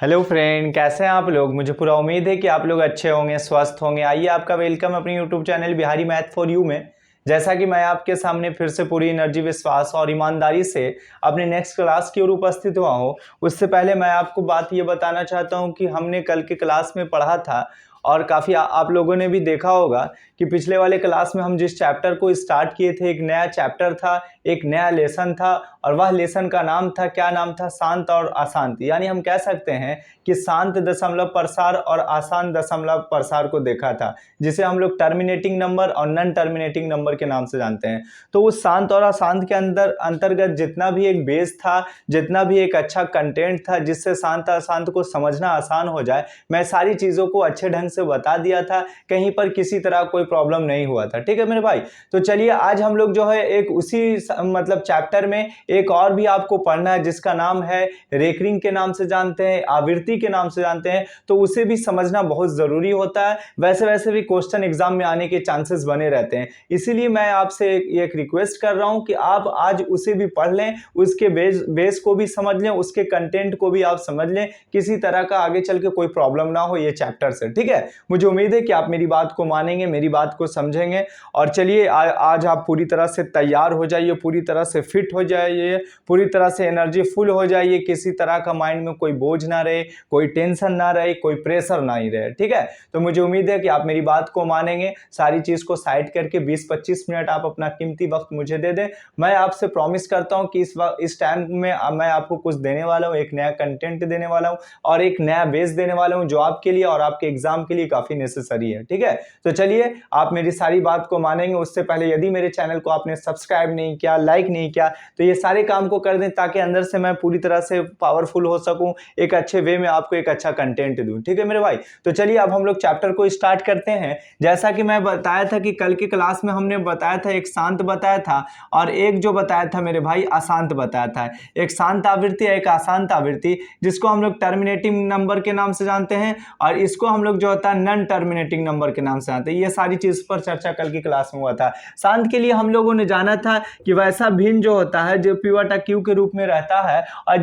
Hello friend, कैसे हैं आप लोग। मुझे पूरा उम्मीद है कि आप लोग अच्छे होंगे, स्वस्थ होंगे। आइए आपका वेलकम अपने YouTube channel Bihari math for you में। जैसा कि मैं आपके सामने फिर से पूरी एनर्जी, विश्वास और ईमानदारी से अपने नेक्स्ट क्लास की ओर उपस्थित हुआ हूँ। उससे पहले मैं आपको बात ये बताना चाहता हूँ कि हमने कल के क्लास में पढ़ा था और काफ़ी आप लोगों ने भी देखा होगा कि पिछले वाले क्लास में हम जिस चैप्टर को स्टार्ट किए थे, एक नया चैप्टर था, एक नया लेसन था और वह लेसन का नाम था, क्या नाम था, शांत और अशांत। यानी हम कह सकते हैं कि शांत दशमलव प्रसार और आसान दशमलव प्रसार को देखा था, जिसे हम लोग टर्मिनेटिंग नंबर और नॉन टर्मिनेटिंग नंबर के नाम से जानते हैं। तो उस शांत और अशांत के अंतर्गत जितना भी एक बेस था, जितना भी एक अच्छा कंटेंट था जिससे शांत अशांत को समझना आसान हो जाए, मैं सारी चीज़ों को अच्छे ढंग से बता दिया था। कहीं पर किसी तरह कोई प्रॉब्लम नहीं हुआ था। ठीक है मेरे भाई, तो चलिए आज हम लोग जो है एक उसी मतलब चैप्टर में एक और भी आपको पढ़ना है जिसका नाम है रेकरिंग के नाम से जानते हैं, आवृत्ति के नाम से जानते हैं। तो उसे भी समझना बहुत जरूरी होता है। वैसे भी क्वेश्चन एग्जाम में आने के चांसेस बने रहते हैं, इसीलिए मैं आपसे एक रिक्वेस्ट कर रहा हूं कि आप आज उसे भी पढ़ लें, उसके बेस को भी समझ लें, उसके कंटेंट को भी आप समझ लें, किसी तरह का आगे चल के कोई प्रॉब्लम ना हो ये चैप्टर से। ठीक है, मुझे उम्मीद है कि आप मेरी बात को मानेंगे, मेरी बात को समझेंगे। और चलिए आज आप पूरी तरह से तैयार हो जाइए, पूरी तरह से फिट हो जाइए, पूरी तरह से एनर्जी फुल हो जाइए। किसी तरह का माइंड में कोई बोझ ना रहे, कोई टेंशन ना रहे, कोई प्रेशर ना ही रहे। ठीक है, तो मुझे उम्मीद है कि आप मेरी बात को मानेंगे। सारी चीज को साइड करके 20-25 मिनट आप अपना कीमती वक्त मुझे दे दें। मैं आपसे प्रॉमिस करता हूं कि इस टाइम में मैं आपको कुछ देने वाला हूं, एक नया कंटेंट देने वाला हूं और एक नया बेस देने वाला हूं जो आपके लिए और आपके एग्जाम के लिए काफी नेसेसरी है। ठीक है, तो चलिए आप मेरी सारी बात को मानेंगे। उससे पहले यदि मेरे चैनल को आपने सब्सक्राइब नहीं किया, लाइक नहीं किया, तो ये सारे काम को कर दें ताकि अंदर से मैं पूरी तरह से पावरफुल हो सकूं, एक अच्छे वे में आपको एक अच्छा कंटेंट दूं। ठीक है मेरे भाई, तो चलिए अब हम लोग चैप्टर को स्टार्ट करते हैं। जैसा कि मैं बताया था कि कल के क्लास में हमने बताया था, एक शांत बताया था और एक जो बताया था मेरे भाई अशांत बताया था। एक शांत आवृत्ति, एक अशांत आवृत्ति, जिसको हम लोग टर्मिनेटिंग नंबर के नाम से जानते हैं और इसको हम लोग जो होता है नॉन टर्मिनेटिंग नंबर के नाम से जानते हैं। ये सारी चीज पर चर्चा कल की क्लास में हुआ था। शांत के लिए हम लोगों ने जाना था कि वैसा भिन्न जो होता है जो पिवट क्यू के रूप में रहता है और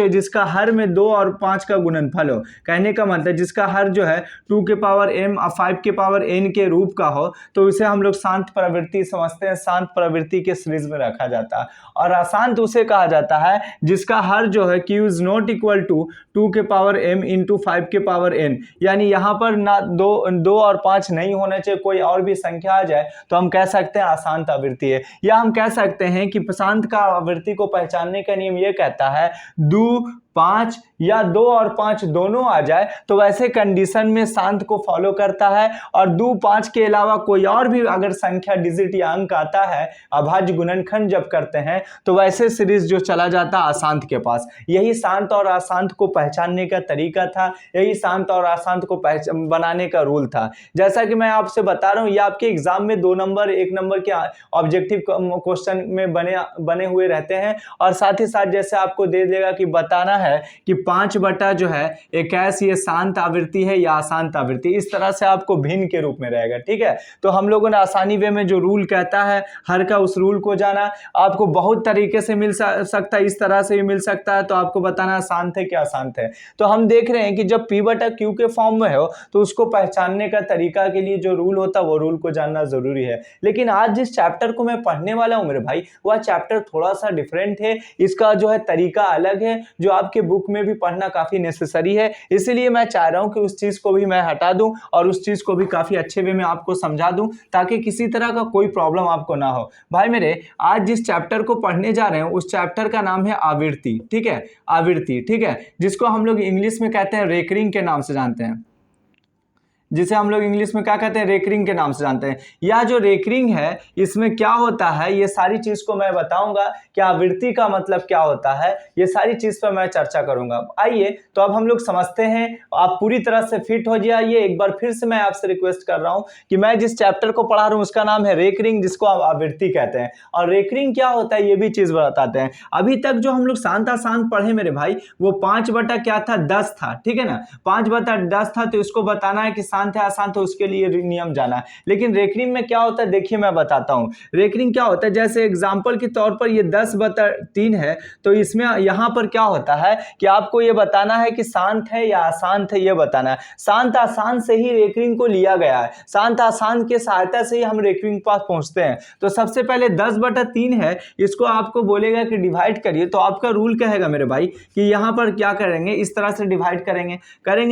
जिसका हर में 2 और 5 का गुणनफल हो। कहने का मतलब जिसका हर जो है 2 के पावर m और 5 के पावर n के रूप का हो, तो उसे हम लोग शांत प्रवृत्ति समझते हैं, शांत प्रवृत्ति के सीरीज में रखा जाता है। और अशांत उसे कहा जाता है जिसका हर जो है q is not equal to 2 के पावर m इंटू 5 के पावर n। यानी यहाँ पर ना 2 और 5 नहीं होना चाहिए, कोई और भी संख्या आ जाए तो हम कह सकते हैं अशांत आवृत्ति है। या हम कह सकते हैं कि शांत का आवृत्ति को पहचानने का नियम ये कहता है 2, 5 या 2 और 5 दोनों आ जाए तो वैसे कंडीशन में शांत को फॉलो करता है। और 2, 5 के अलावा कोई और भी अगर संख्या डिजिट या अंक आता है, अभाज्य गुणनखंड जब करते हैं, तो वैसे सीरीज जो चला जाता है अशांत के पास। यही शांत और अशांत को पहचानने का तरीका था, यही शांत और अशांत को बनाने का रूल था। जैसा कि मैं आपसे बता रहा हूं, ये आपके एग्जाम में 2 नंबर 1 नंबर के ऑब्जेक्टिव क्वेश्चन में बने हुए रहते हैं। और साथ ही साथ जैसे आपको दे देगा कि बताना है कि 5 बटा जो है 21 ये शांत आवृत्ति है या अशांत आवृत्ति, इस तरह से आपको भिन्न के रूप में रहेगा। ठीक है, तो हम लोगों ने आसानी वे में जो रूल कहता है हर का, उस रूल को जाना। आपको बहुत तरीके से मिल सकता है, इस तरह से भी मिल सकता है, तो आपको बताना शांत है क्या अशांत है। तो हम देख रहे हैं कि जब p बटा q के फॉर्म में हो तो उसको पहचानने का तरीका के लिए जो रूल होता है वो रूल को जानना जरूरी है। लेकिन आज जिस चैप्टर को मैं पढ़ने वाला हूं मेरे भाई, वह चैप्टर थोड़ा सा डिफरेंट है, इसका जो है तरीका अलग है, जो आपके बुक में भी पढ़ना काफी नेसेसरी है। इसीलिए मैं चाह रहा हूं कि उस चीज को भी मैं हटा दूं और उस चीज को भी काफी अच्छे वे में आपको समझा दूं ताकि किसी तरह का कोई प्रॉब्लम आपको ना हो। भाई मेरे, आज जिस चैप्टर को पढ़ने जा रहे हैं उस चैप्टर का नाम है आवृत्ति। ठीक है, आवृत्ति, ठीक है, जिसको हम लोग इंग्लिश में कहते हैं रेकरिंग के नाम से जानते हैं, जिसे हम लोग इंग्लिश में क्या कहते हैं, रेकरिंग के नाम से जानते हैं। या जो रेकरिंग है इसमें क्या होता है, ये सारी चीज को मैं बताऊंगा कि आवृत्ति का मतलब क्या होता है, ये सारी चीज पर मैं चर्चा करूंगा। आइए तो अब हम लोग समझते हैं, आप पूरी तरह से फिट हो जाइए। एक बार फिर से मैं आपसे रिक्वेस्ट कर रहा हूं कि मैं जिस चैप्टर को पढ़ा रहा हूं उसका नाम है रेकरिंग, जिसको आप आवृत्ति कहते हैं। और रेकरिंग क्या होता है ये भी चीज बताते हैं। अभी तक जो हम लोग शांत अशांत पढ़े मेरे भाई, वो 5 बटा क्या था, 10 था। ठीक है ना, 5 बटा 10 था। तो इसको बताना है कि शांत शांत है अशांत है उसके लिए नियम जाना है। लेकिन रेकरिंग में क्या होता है देखिए मैं बताता हूँ। रेकरिंग क्या होता है, जैसे एग्जाम्पल के तौर पर ये 10/3 है, तो इसमें यहाँ पर क्या होता है कि आपको ये बताना है कि शांत है या अशांत है, ये बताना है। शांत अशांत से ही रेकरिंग को लिया गया है, शांत अशांत के सहायता से ही हम रेकरिंग पास पहुंचते हैं। तो सबसे पहले 10/3 है, इसको आपको बोलेगा कि डिवाइड करिए, तो आपका रूल कहेगा मेरे भाई कि यहाँ पर क्या करेंगे, इस तरह से डिवाइड करेंगे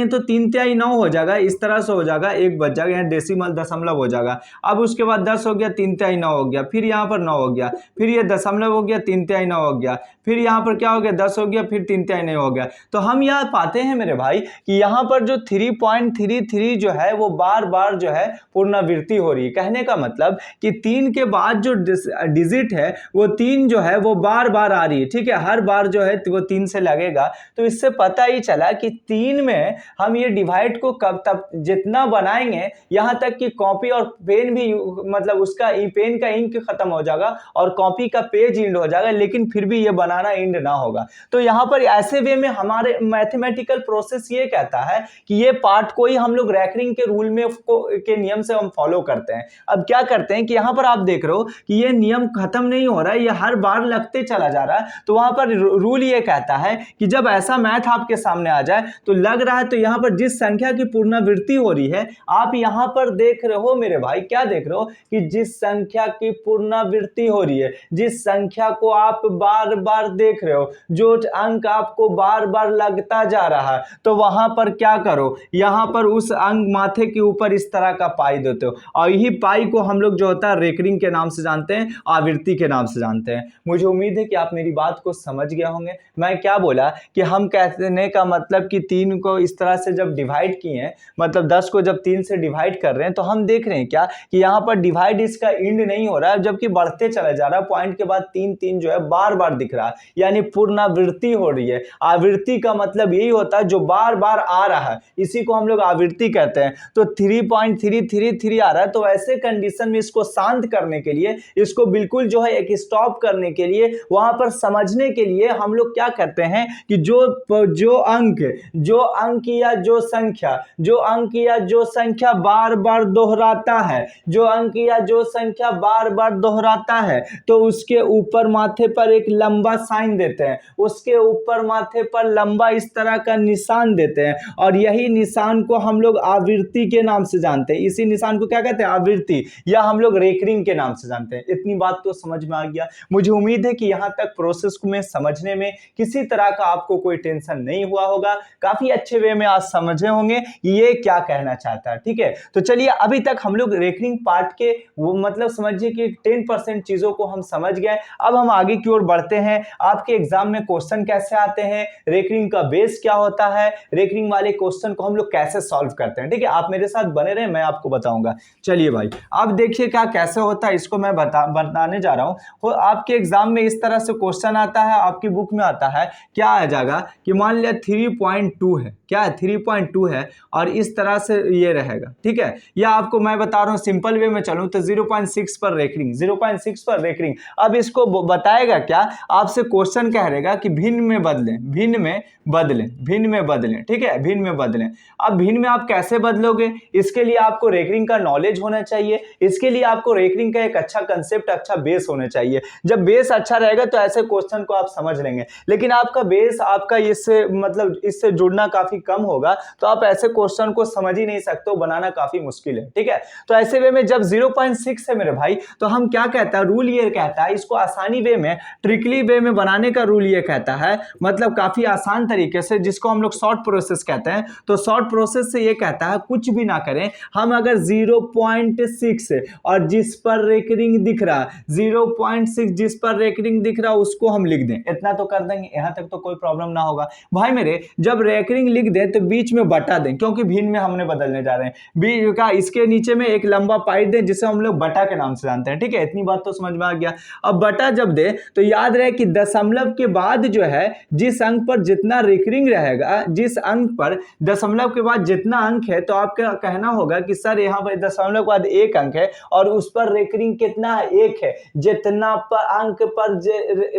तो 3/9 हो जाएगा, इस तरह से हो जाएगा, 1 बच जाएगा, यहाँ डेसिमल दशमलव हो जाएगा। अब उसके बाद 10 हो गया, 3/9 हो गया, फिर यहाँ पर 9 हो गया, फिर ये दशमलव हो गया, 3/9 हो गया, फिर यहाँ पर क्या हो गया, 10 हो गया, फिर 3/9 हो गया। तो हम यहाँ पाते हैं मेरे भाई कि यहाँ पर जो 3.33 जो है वो बार बार जो है पुनरावृत्ति हो रही है। कहने का मतलब कि 3 के बाद जो डिजिट है वो 3 जो है वो बार बार आ रही है, ठीक है, हर बार जो है वो 3 से लगेगा। तो इससे पता ही चला कि 3 में हम ये डिवाइड को कब तब जितना बनाएंगे, यहाँ तक कि कॉपी और पेन भी मतलब उसका पेन का इंक खत्म हो जाएगा और कॉपी का पेज इंड हो जाएगा, लेकिन फिर भी ये बनाना इंड ना होगा। तो यहाँ पर ऐसे वे में हमारे मैथमेटिकल प्रोसेस ये कहता है कि ये पार्ट को ही हम लोग रेकरिंग के रूल में के नियम से हम फॉलो करते हैं। अब क्या करते हैं कि यहाँ पर आप देख रहे हो कि ये नियम खत्म नहीं हो रहा है, ये हर बार लगते चला जा रहा है। तो वहां पर रूल ये कहता है कि जब ऐसा मैथ आपके सामने आ जाए तो लग रहा है, तो यहाँ पर जिस संख्या की पुनरावृत्ति हो रही है, आप यहाँ पर देख रहे हो मेरे भाई, क्या देख रहे हो कि जिस संख्या की पुनरावृत्ति हो रही है, जिस संख्या को आप बार बार देख रहे हो, जो अंक आपको बार बार लगता जा रहा है, तो वहां पर क्या करो, यहाँ पर उस अंक माथे के ऊपर इस तरह का पाई देते हो, और यही पाई को हम लोग जो होता है रेकरिंग के नाम से जानते हैं, आवृत्ति के नाम से जानते हैं। मुझे उम्मीद है कि आप मेरी बात को समझ गए होंगे। मैं क्या बोला कि हम कहने का मतलब कि 3 को इस तरह से जब डिवाइड किए, मतलब 10 को जब 3 से डिवाइड कर रहे हैं, तो हम देख रहे हैं क्या कि यहाँ पर डिवाइड इसका इंड नहीं हो रहा है, जबकि बढ़ते चला जा रहा है, पॉइंट के बाद 3 जो है बार बार दिख रहा है, यानी पुनरावृत्ति हो रही है। आवृत्ति का मतलब यही होता है जो बार बार आ रहा है, इसी को हम लोग आवृत्ति कहते हैं। तो 3.333 आ रहा है, तो ऐसे कंडीशन में इसको शांत करने के लिए, इसको बिल्कुल जो है एक स्टॉप करने के लिए, वहां पर समझने के लिए हम लोग क्या करते हैं कि जो अंक या जो संख्या बार बार दोहराता है, जो अंक या जो संख्या बार बार दोहराता है, तो उसके ऊपर माथे पर एक लंबा साइन देते हैं, उसके ऊपर माथे पर लंबा इस तरह का निशान देते हैं, और यही निशान को हम लोग आवृत्ति के नाम से जानते हैं। इसी निशान को क्या कहते हैं, आवृत्ति, या हम लोग रेकरिंग के नाम से जानते हैं। इतनी बात तो समझ में आ गया। मुझे उम्मीद है कि यहां तक प्रोसेस को में समझने में किसी तरह का आपको कोई टेंशन नहीं हुआ होगा, काफी अच्छे वे में आज समझे होंगे ये क्या कहना चाहता है। ठीक है, तो चलिए अभी तक हम लोग रेकरिंग पार्ट के वो मतलब समझिए कि 10% चीजों को हम समझ गए। अब हम आगे की ओर बढ़ते हैं। आपके एग्जाम में क्वेश्चन कैसे आते हैं, रेकरिंग का बेस क्या होता है, रेकरिंग वाले क्वेश्चन को हम लोग कैसे सॉल्व करते हैं। ठीक है, आप मेरे साथ बने रहे, मैं आपको बताऊंगा। चलिए भाई, अब देखिए क्या कैसे होता है, इसको मैं बताने जा रहा हूं। आपके एग्जाम में इस तरह से क्वेश्चन आता है, आपकी बुक में आता है, क्या आ जाएगा कि मान लिया 3.2 है, क्या है 3.2 है, और इस तरह से ये रहेगा। ठीक है, या आपको मैं बता रहा हूं सिंपल वे में चलूं तो 0.6 पर रेकरिंग, 0.6 पर रेकरिंग। अब इसको बताएगा क्या, आपसे क्वेश्चन कह रहेगा कि भिन्न में बदलें, भिन्न में बदलें। ठीक है, भिन्न में बदलें। अब भिन्न में आप कैसे बदलोगे, इसके लिए आपको रेकरिंग का नॉलेज होना चाहिए, इसके लिए आपको रेकरिंग का एक अच्छा कंसेप्ट, अच्छा बेस होना चाहिए। जब बेस अच्छा रहेगा तो ऐसे क्वेश्चन को आप समझ लेंगे, लेकिन आपका बेस आपका इससे मतलब इससे जुड़ना काफी कम होगा, तो आप ऐसे क्वेश्चन को समझ ही नहीं सकते हो, बनाना काफी मुश्किल है। ठीक है, तो ऐसे वे में जब 0.6 है मेरे भाई, तो हम क्या कहता है, रूल ये कहता है, इसको आसानी वे में, ट्रिकली वे में बनाने का रूल ये कहता है, मतलब काफी आसान तरीके से, जिसको हम लोग शॉर्ट प्रोसेस कहते हैं। तो शॉर्ट प्रोसेस से ये कहता है कुछ भी ना करें, हम अगर 0.6 और जिस पर रेकरिंग दिख रहा, 0.6 जिस पर रेकरिंग दिख रहा उसको हम लिख दें, इतना तो कर देंगे, यहां तक तो कोई प्रॉब्लम ना होगा। भाई मेरे, जब रेकरिंग लिख दें तो बीच में बटा दें, क्योंकि भिन्न में हमने बदलने जा रहे हैं, बीच का इसके नीचे में एक लंबा पाई दें, जिसे हम लोग बटा के नाम से जानते हैं। ठीक है, इतनी बात तो समझ में आ गया। अब बटा जब दे तो याद रहे कि दशमलव के बाद जो है जिस अंक पर जितना रेकरिंग रहेगा, जिस अंक पर दशमलव के बाद जितना अंक है, तो आपका कहना होगा कि सर यहाँ पर दशमलव के बाद एक अंक है और उस पर रेकरिंग कितना है, एक है, जितना पर अंक पर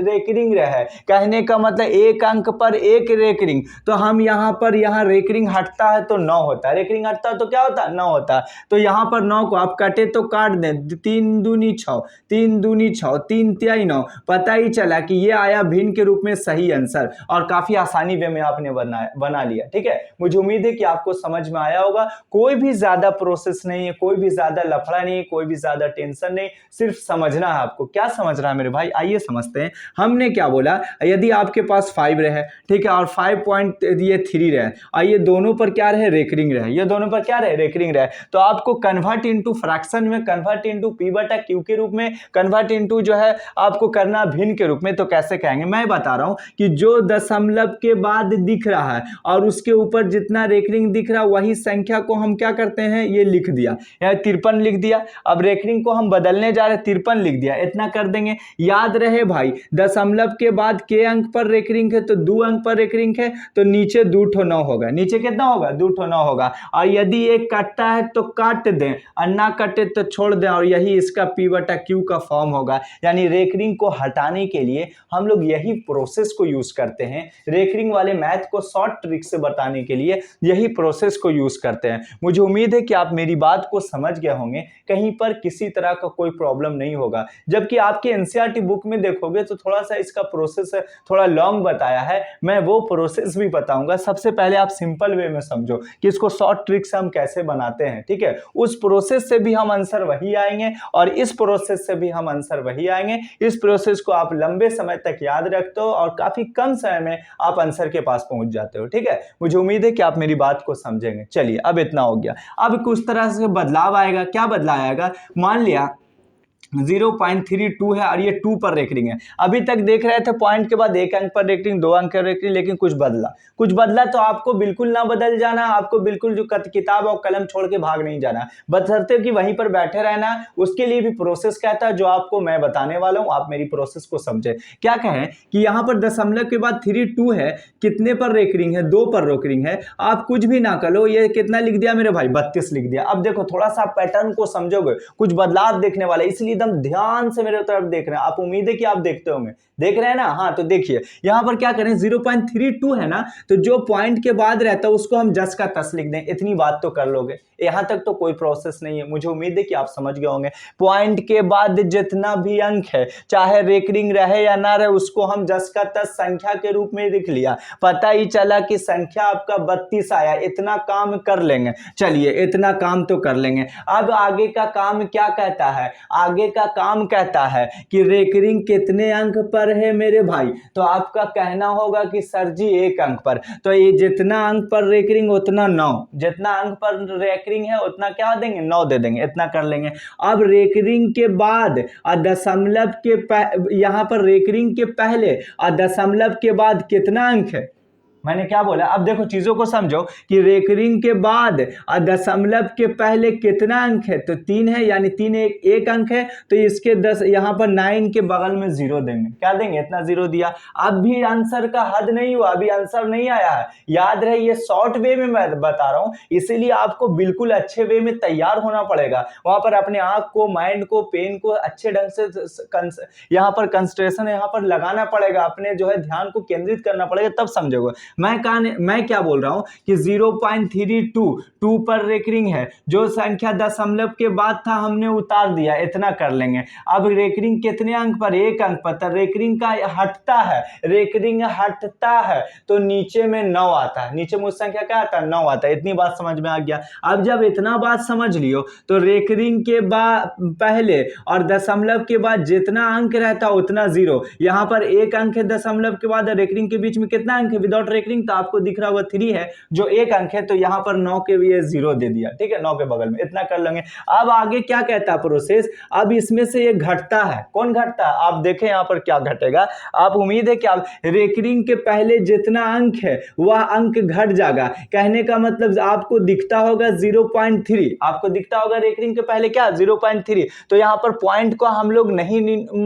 रेकरिंग रहे, कहने का मतलब एक अंक पर एक रेकरिंग। तो हम यहाँ पर रेकरिंग हटता है तो 9 होता है, रेकरिंग रेकरिंग हटता तो क्या होता, 9 होता। तो यहाँ पर 9 को आप कटे तो काट दें, 3 दूनी 6, 3 दूनी 6, 3 तिहाई 9। पता ही चला कि ये आया भिन्न के रूप में सही आंसर, और काफी आसानी वे में आपने बना लिया। ठीक है, मुझे उम्मीद है कि आपको समझ में आया होगा। कोई भी ज्यादा प्रोसेस नहीं है, कोई भी ज्यादा लफड़ा नहीं है, कोई भी ज्यादा टेंशन नहीं, सिर्फ समझना है आपको। क्या समझना है मेरे भाई, आइए समझते हैं। हमने क्या बोला, यदि आपके पास 5 रहे, ठीक है, और 5.3 रहे, और ये दोनों पर क्या रहे, रेकरिंग रहे, ये दोनों पर क्या रहे, रेकरिंग रहे, तो आपको कन्वर्ट इनटू फ्रैक्शन में, कन्वर्ट इनटू p/q के रूप में, कन्वर्ट इनटू जो है आपको करना भिन्न के रूप में। तो कैसे कहेंगे, मैं बता रहा हूं कि जो दशमलव के बाद दिख रहा है और उसके ऊपर जितना रेकरिंग दिख रहा है, वही संख्या को हम क्या करते हैं, ये लिख दिया, या 53 लिख दिया। अब रेकरिंग को हम बदलने जा रहे हैं, 53 लिख दिया, इतना कर देंगे। याद रहे भाई, दशमलव के बाद के अंक पर रेकरिंग है, तो 2 अंक पर रेकरिंग है, तो नीचे 2 ठो 9 होगा, नीचे कितना होगा, 2 ठो 9 होगा। और यदि एक कटता है तो काट दें, और ना कटे तो छोड़ दें, और यही इसका p/q का फॉर्म होगा। यानी रेकरिंग को हटाने के लिए हम लोग यही प्रोसेस को यूज करते हैं। रेकरिंग वाले मैथ को शॉर्ट ट्रिक से बताने के लिए यही प्रोसेस को यूज करते हैं। मुझे उम्मीद है कि आप मेरी बात को समझ गए होंगे, कहीं पर किसी तरह का कोई प्रॉब्लम नहीं होगा। जबकि आपके एनसीईआरटी बुक में देखोगे तो थोड़ा सा इसका प्रोसेस थोड़ा लॉन्ग बताया है, मैं वो प्रोसेस भी बताऊंगा। सबसे पहले आप सिंपल वे में समझो कि इसको शॉर्ट ट्रिक से हम कैसे बनाते हैं, ठीक है। उस प्रोसेस से भी हम आंसर वही आएंगे, और इस प्रोसेस से भी हम आंसर वही आएंगे। इस प्रोसेस को आप लंबे समय तक याद रखते हो, और काफी कम समय में आप आंसर के पास पहुंच जाते हो, ठीक है। मुझे उम्मीद है कि आप मेरी बात को समझेंगे। चलिए, अब इतना हो गया। अब कुछ तरह से बदलाव आएगा। क्या बदलाव आएगा, मान लिया 0.32 है और ये 2 पर रेकरिंग है। अभी तक देख रहे थे पॉइंट के बाद 1 अंक पर रेकरिंग, 2 अंक पर रेकरिंग, लेकिन कुछ बदला तो आपको बिल्कुल ना बदल जाना, आपको बिल्कुल जो किताब और कलम छोड़ के भाग नहीं जाना, बशर्ते कि वहीं पर बैठे रहना। उसके लिए भी प्रोसेस कहता है, जो आपको मैं बताने वाला हूं, आप मेरी प्रोसेस को समझे। क्या कहें कि यहाँ पर दशमलव के बाद 32 है, कितने पर रेकरिंग है, 2 पर रेकरिंग है। आप कुछ भी ना करो, ये कितना लिख दिया मेरे भाई, 32 लिख दिया। अब देखो थोड़ा सा पैटर्न को समझोगे, कुछ बदलाव देखने वाला, इसलिए एकदम ध्यान से मेरे तरफ देख रहे हैं आप। उम्मीद है कि आप देखते होंगे, देख रहे हैं ना। हाँ, तो देखिए यहां पर क्या करें, 0.32 है ना, तो जो पॉइंट के बाद रहता है उसको हम जस का तस लिख दें। इतनी बात तो कर लोगे, यहां तक तो कोई प्रोसेस नहीं है। मुझे उम्मीद है कि आप समझ गए होंगे। पॉइंट के बाद जितना भी अंक है, चाहे रेकरिंग रहे या ना रहे, उसको हम जस का तस संख्या के रूप में लिख लिया। पता ही चला कि संख्या आपका 32 आया। इतना काम कर लेंगे, चलिए इतना काम तो कर लेंगे। अब आगे का काम क्या कहता है, आगे का काम कहता है कि रेकरिंग कितने अंक पर है मेरे भाई। तो आपका कहना होगा कि सर जी 1 अंक पर, तो ये जितना अंक पर रेकरिंग उतना 9, जितना अंक पर रेकरिंग है उतना क्या देंगे, 9 दे देंगे। इतना कर लेंगे। अब रेकरिंग के बाद दशमलव के यहां पर रेकरिंग के पहले और दशमलव के बाद कितना अंक है, मैंने क्या बोला। अब देखो चीजों को समझो कि रेकरिंग के बाद और दशमलव के पहले कितना अंक है, तो 3 है, यानी 3 एक अंक है, तो इसके 10 यहां पर 9 के बगल में 0 देंगे। क्या देंगे, इतना 0 दिया। अब भी आंसर का हद नहीं हुआ, अभी आंसर नहीं आया है। याद रहे ये शॉर्ट वे में मैं बता रहा हूं, इसीलिए आपको बिल्कुल अच्छे वे में तैयार होना पड़ेगा। वहां पर अपने आंख को, माइंड को, पेन को अच्छे ढंग से यहाँ पर कंसंट्रेशन यहाँ पर लगाना पड़ेगा, अपने जो है ध्यान को केंद्रित करना पड़ेगा, तब समझोगे। मैं क्या बोल रहा हूं कि 0.32 2 पर रेकरिंग है, जो संख्या दशमलव के बाद था हमने उतार दिया। इतना कर लेंगे। अब रेकरिंग कितने अंक पर, 1 अंक पर, तो रेकरिंग का हटता है, रेकरिंग हटता है तो नीचे में 9 आता है। नीचे में उस संख्या क्या आता है, 9 आता है। इतनी बात समझ में आ गया। अब जब इतना बात समझ लियो, तो रेकरिंग के बाद पहले और दशमलव के बाद जितना अंक रहता उतना 0। यहां पर 1 अंक है दशमलव के बाद, रेकरिंग के बीच में कितना अंक है विदाउट रेकरिंग, तो आपको दिख रहा होगा 3 है, जो 1 अंक है, तो यहां पर 9 के लिए 0 दे दिया। ठीक है, 9 के बगल में। इतना कर लेंगे। अब आगे क्या कहता है प्रोसेस, अब इसमें से ये घटता है। कौन घटता है, आप देखें यहां पर क्या घटेगा। आप उम्मीद है कि आप रेकरिंग के पहले जितना अंक है वह अंक घट जाएगा। कहने का मतलब आपको दिखता होगा 0.3, आपको दिखता होगा रेकरिंग के पहले क्या 0.3। तो यहां पर पॉइंट को हम लोग नहीं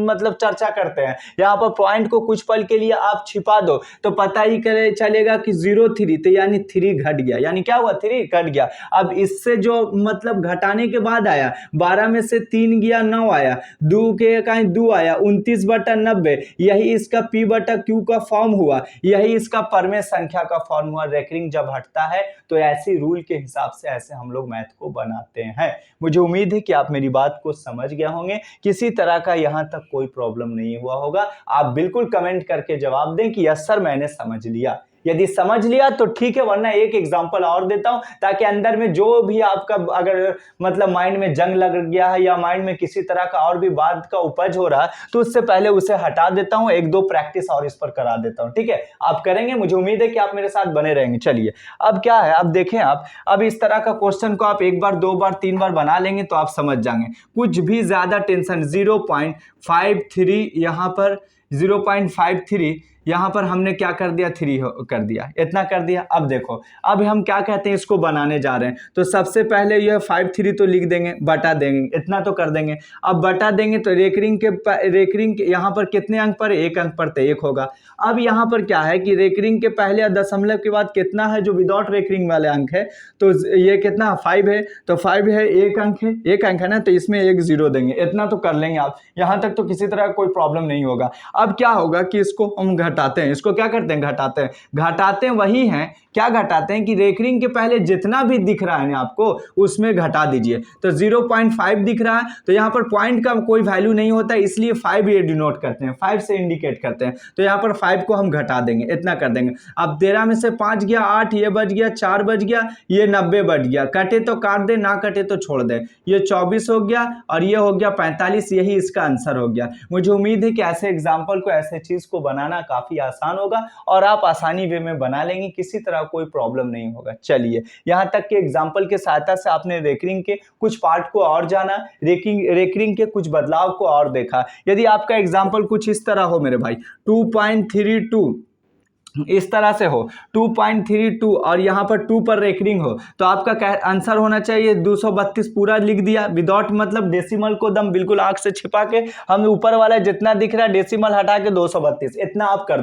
मतलब चर्चा करते हैं। यहां पर पॉइंट को कुछ पल के लिए आप छिपा दो, तो पता ही करे चलेगा कि 0.3, तो यानी 3 घट गया, यानी क्या हुआ 3 घट गया। अब इससे जो मतलब घटाने के बाद आया 12 में से 3 गया 9 आया, 2 के कहीं 2 आया 29/90, यही इसका P/Q का फॉर्म हुआ, यही इसका परमेय संख्या का फॉर्म हुआ। रेकरिंग जब हटता है तो ऐसी रूल के हिसाब से ऐसे हम लोग मैथ को बनाते हैं। मुझे उम्मीद है कि आप मेरी बात को समझ गए होंगे, किसी तरह का यहां तक कोई प्रॉब्लम नहीं हुआ होगा। आप बिल्कुल कमेंट करके जवाब दें कि यस सर मैंने समझ लिया। यदि समझ लिया तो ठीक है, वरना एक एग्जांपल और देता हूं ताकि अंदर में जो भी आपका अगर मतलब माइंड में जंग लग गया है या माइंड में किसी तरह का और भी बात का उपज हो रहा है तो उससे पहले उसे हटा देता हूं, 1-2 प्रैक्टिस और इस पर करा देता हूं। ठीक है, आप करेंगे, मुझे उम्मीद है कि आप मेरे साथ बने रहेंगे। चलिए अब क्या है, अब देखें आप, अब इस तरह का क्वेश्चन को आप 1 बार 2 बार 3 बार बना लेंगे तो आप समझ जाएंगे। कुछ भी ज्यादा टेंशन, 0.53 यहां पर 0.53 यहां पर हमने क्या कर दिया 3 कर दिया, इतना कर दिया। अब देखो अब हम क्या कहते हैं, इसको बनाने जा रहे हैं तो सबसे पहले यह 53 तो लिख देंगे, बटा देंगे, इतना तो कर देंगे। अब बटा देंगे तो रेकरिंग यहां पर कितने अंक पर, 1 अंक पर, तो 1 होगा। अब यहां पर क्या है कि रेकरिंग के पहले दशमलव के बाद कितना है जो विदाउट रेकरिंग वाले अंक है, तो ये कितना 5 है, तो 5 है, 1 अंक है, 1 अंक है ना, तो इसमें 1 0 देंगे, इतना तो कर लेंगे आप, यहां तक तो किसी तरह कोई प्रॉब्लम नहीं होगा। अब क्या होगा कि इसको हम घटाते हैं, इसको क्या करते हैं घटाते हैं वही हैं, क्या घटाते हैं कि रेकरिंग के पहले जितना भी दिख रहा है ना आपको उसमें घटा दीजिए। तो 0.5 दिख रहा है तो यहाँ पर पॉइंट का कोई वैल्यू नहीं होता, इसलिए 5 ये डिनोट करते हैं, 5 से इंडिकेट करते हैं, तो यहाँ पर 5 को हम घटा देंगे, इतना कर देंगे। अब 13 में से 5 गया 8, ये बच गया 4 बच गया, ये 90 बच गया, कटे तो काट दे, ना कटे तो छोड़ दे, ये 24 हो गया और ये हो गया 45, यही इसका आंसर हो गया। मुझे उम्मीद है कि ऐसे एग्जाम्पल को, ऐसे चीज को बनाना काफी आसान होगा और आप आसानी वे में बना लेंगे, किसी तरह कोई प्रॉब्लम नहीं होगा। चलिए यहां तक के एग्जाम्पल के सहायता से आपने रेकरिंग के कुछ पार्ट को और जाना, रेकरिंग के कुछ बदलाव को और देखा। यदि आपका एग्जाम्पल कुछ इस तरह हो मेरे भाई, 2.32 इस तरह से हो, 2.32 और यहाँ पर 2 पर रेकरिंग हो, तो आपका आंसर होना चाहिए 232 पूरा लिख दिया विदाउट मतलब डेसिमल को दम बिल्कुल आंख से छिपा के, हम ऊपर वाला जितना दिख रहा है डेसिमल हटा के 232 इतना आप कर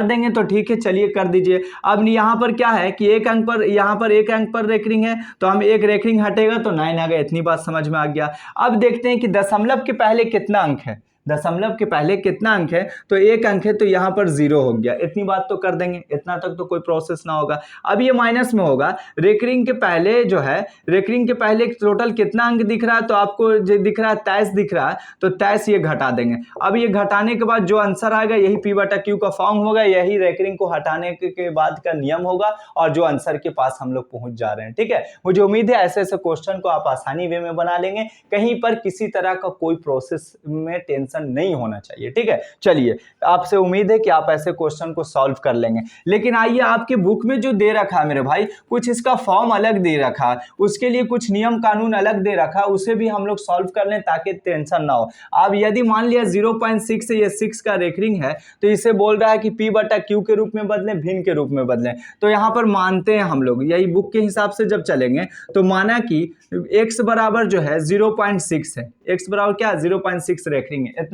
देंगे तो ठीक है। चलिए कर दीजिए। अब यहाँ पर क्या है कि 1 अंक पर, यहाँ पर 1 अंक पर रेकरिंग है तो हम 1 रेकरिंग हटेगा तो 9 आ गया, इतनी बात समझ में आ गया। अब देखते हैं कि दशमलव के पहले कितना अंक है, दशमलव के पहले कितना अंक है, तो 1 अंक है तो यहाँ पर 0 हो गया, इतनी बात तो कर देंगे, इतना तक तो कोई प्रोसेस ना होगा। अब ये माइनस में होगा, रेकरिंग के पहले जो है, रेकरिंग के पहले टोटल कितना अंक दिख रहा है, तो आपको जो दिख रहा है 23 दिख रहा है, तो 23 ये घटा देंगे। अब ये घटाने के बाद जो आंसर आएगा यही P/Q का फॉर्म होगा, यही रेकरिंग को हटाने के बाद का नियम होगा और जो आंसर के पास हम लोग पहुंच जा रहे हैं। ठीक है, मुझे उम्मीद है ऐसे ऐसे क्वेश्चन को आप आसानी वे में बना लेंगे, कहीं पर किसी तरह का कोई प्रोसेस में टेंशन नहीं होना चाहिए। ठीक है, चलिए आपसे उम्मीद है कि आप ऐसे क्वेश्चन को सॉल्व कर लेंगे। लेकिन आइए आपके बुक में जो दे रखा है मेरे भाई, कुछ इसका फॉर्म अलग दे रखा है, उसके लिए कुछ नियम कानून अलग दे रखा है, उसे भी हम लोग सॉल्व कर लें ताकि टेंशन ना हो। अब यदि मान लिया 0.6 से ये 6 का रेकरिंग है तो इसे बोल रहा है कि P/Q के रूप में बदलें, भिन्न के रूप में बदलें, तो यहाँ पर मानते हैं हम लोग, यही बुक के हिसाब से जब चलेंगे तो माना कि x बराबर जो है 0.6 है, x बराबर क्या 0.6 रेकरिंग है,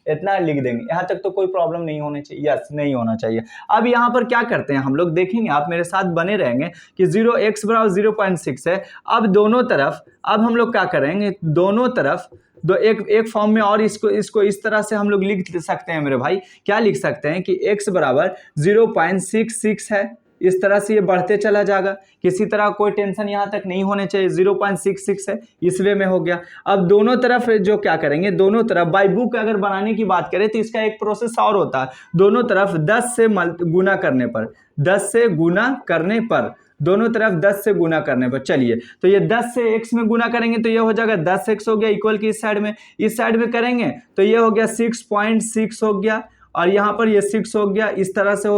इतना लिख देंगे, यहां तक तो कोई प्रॉब्लम नहीं होनी चाहिए, यस नहीं होना चाहिए। अब यहां पर क्या करते हैं हम लोग देखेंगे, आप मेरे साथ बने रहेंगे कि 0x बराबर 0.6 है। अब दोनों तरफ, अब हम लोग क्या करेंगे, दोनों तरफ एक फॉर्म में और इसको इस तरह से हम लोग लिख सकते हैं मेरे भाई, क्या लिख सकते हैं कि x बराबर 0.66 है, इस तरह से ये बढ़ते चला जाएगा, किसी तरह कोई टेंशन यहाँ तक नहीं होने चाहिए, 0.66 है, इस वे में हो गया। अब दोनों तरफ जो क्या करेंगे, दोनों तरफ बाय बुक अगर बनाने की बात करें तो इसका एक प्रोसेस और होता है, दोनों तरफ 10 से गुना करने पर, 10 से गुना करने पर, दोनों तरफ 10 से गुना करने पर, चलिए तो ये 10 से x में गुना करेंगे तो ये हो जाएगा 10x हो गया, इक्वल की इस साइड में करेंगे तो ये हो गया 6.6 हो गया, और यहाँ पर ये 6 हो गया, इस तरह से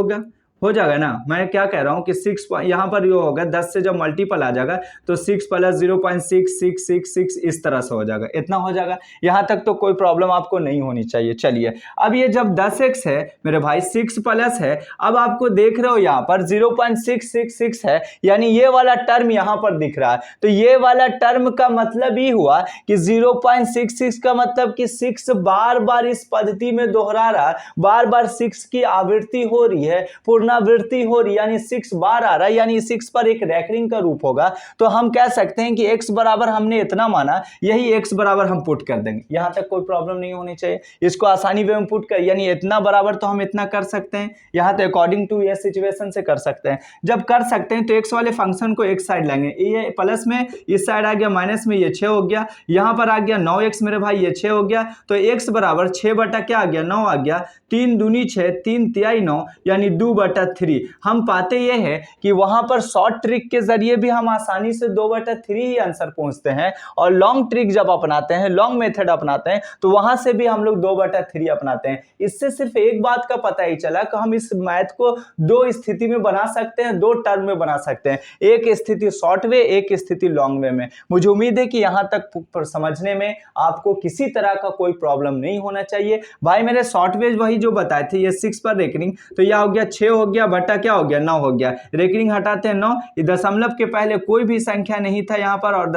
हो जाएगा ना। मैं क्या कह रहा हूँ कि 6 यहाँ पर ये होगा 10 से जब मल्टीपल आ जाएगा तो 6 + 0.6666 इस तरह से हो जाएगा, इतना हो जाएगा, यहाँ तक तो कोई प्रॉब्लम आपको नहीं होनी चाहिए। चलिए अब ये जब 10x है मेरे भाई, 6 प्लस है, अब आपको देख रहे हो यहाँ पर 0.666 है, यानी ये वाला टर्म यहाँ पर दिख रहा है, तो ये वाला टर्म का मतलब ही हुआ कि 0.66 का मतलब कि 6 बार बार इस पद्धति में दोहरा रहा, बार बार 6 की आवृत्ति हो रही है, पूर्णांक पुनरावृत्ति हो रही यानी 6 बार आ रहा है, यानी 6 पर एक रैकरिंग का रूप होगा, तो हम कह सकते हैं कि x बराबर हमने इतना माना, यही x बराबर हम पुट कर देंगे। यहां तक कोई प्रॉब्लम नहीं होनी चाहिए, इसको आसानी वे में पुट कर, यानी इतना बराबर तो हम इतना कर सकते हैं, यहां तो अकॉर्डिंग टू ये सिचुएशन से कर सकते हैं। जब कर सकते हैं तो x वाले फंक्शन को एक साइड लाएंगे, ये प्लस में इस साइड आ गया, माइनस में ये 6 हो गया, यहां पर आ गया 9x मेरे भाई, ये 6 हो गया, तो x बराबर 6 बटा क्या आ गया, 9 आ गया, 3 दूनी 6, 3 तिहाई 9, यानी 2/3। हम पाते ये है कि वहां पर शॉर्ट ट्रिक के जरिए भी हम आसानी से 2/3 ही आंसर पहुंचते हैं, और लॉन्ग ट्रिक जब अपनाते हैं, लॉन्ग मेथड अपनाते हैं, तो वहां से भी हम लोग 2/3 अपनाते हैं। इससे सिर्फ एक बात का पता ही चला कि हम इस मैथ को दो स्थिति में बना सकते हैं, दो टर्म में बना सकते हैं, एक स्थिति शॉर्ट वे, एक स्थिति लॉन्ग वे में। मुझे उम्मीद है कि यहां तक समझने में आपको किसी तरह का कोई प्रॉब्लम नहीं होना चाहिए। भाई मेरे शॉर्ट वे वही जो बताए थे, ये 6 पर रेकरिंग, तो यह हो गया 6 हो गया, बटा क्या हो गया, 9 हो गया, रेकरिंग हटाते हैं 9, दशमलव के पहले कोई भी संख्या नहीं था यहाँ पर, और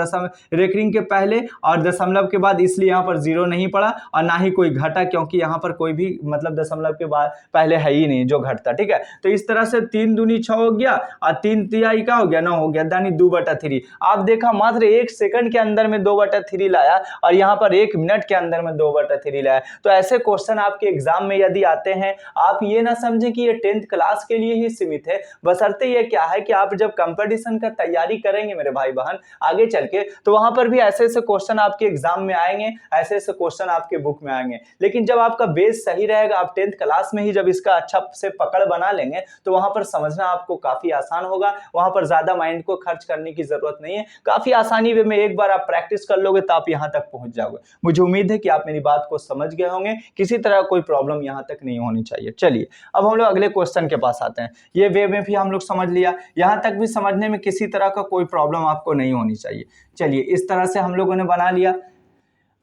रेकरिंग के पहले और दशमलव के बाद, इसलिए यहाँ पर 0 नहीं पड़ा, और ना ही कोई घटा, क्योंकि यहाँ पर कोई भी मतलब दशमलव के बाद पहले है ही नहीं जो घटता। ठीक है, तो इस तरह से 3 दूनी 6 हो गया, और 3 तिहाई का हो गया 9 हो गया, यानी 2/3। आप देखा मात्र 1 सेकंड के अंदर में 2/3 लाया, और यहाँ पर 1 मिनट के अंदर में 2/3 लाया। तो ऐसे क्वेश्चन आपके एग्जाम में यदि आते हैं, आप ये ना समझें कि ये 10th क्लास के लिए ही सीमित है, बशर्ते ये क्या है कि आप जब कंपटीशन का तैयारी करेंगे मेरे भाई बहन आगे चल के, तो वहां पर भी ऐसे ऐसे क्वेश्चन आपके एग्जाम में आएंगे, ऐसे ऐसे क्वेश्चन आपके बुक में आएंगे। लेकिन जब आपका बेस सही रहेगा, आप 10th क्लास में ही जब इसका अच्छा से पकड़ बना लेंगे, तो वहां पर समझना आपको काफी आसान होगा, वहां पर ज्यादा माइंड को खर्च करने की जरूरत नहीं है, काफी आसानी वे में एक बार आप प्रैक्टिस कर लोगे तो आप यहां तक पहुंच जाओगे। मुझे उम्मीद है कि आप मेरी बात को समझ गए होंगे, किसी तरह कोई प्रॉब्लम यहां तक नहीं होनी चाहिए। चलिए अब हम लोग अगले क्वेश्चन के पास आते हैं। ये वे में भी हम लोग समझ लिया, यहां तक भी समझने में किसी तरह का कोई प्रॉब्लम आपको नहीं होनी चाहिए। चलिए इस तरह से हम लोगों ने बना लिया।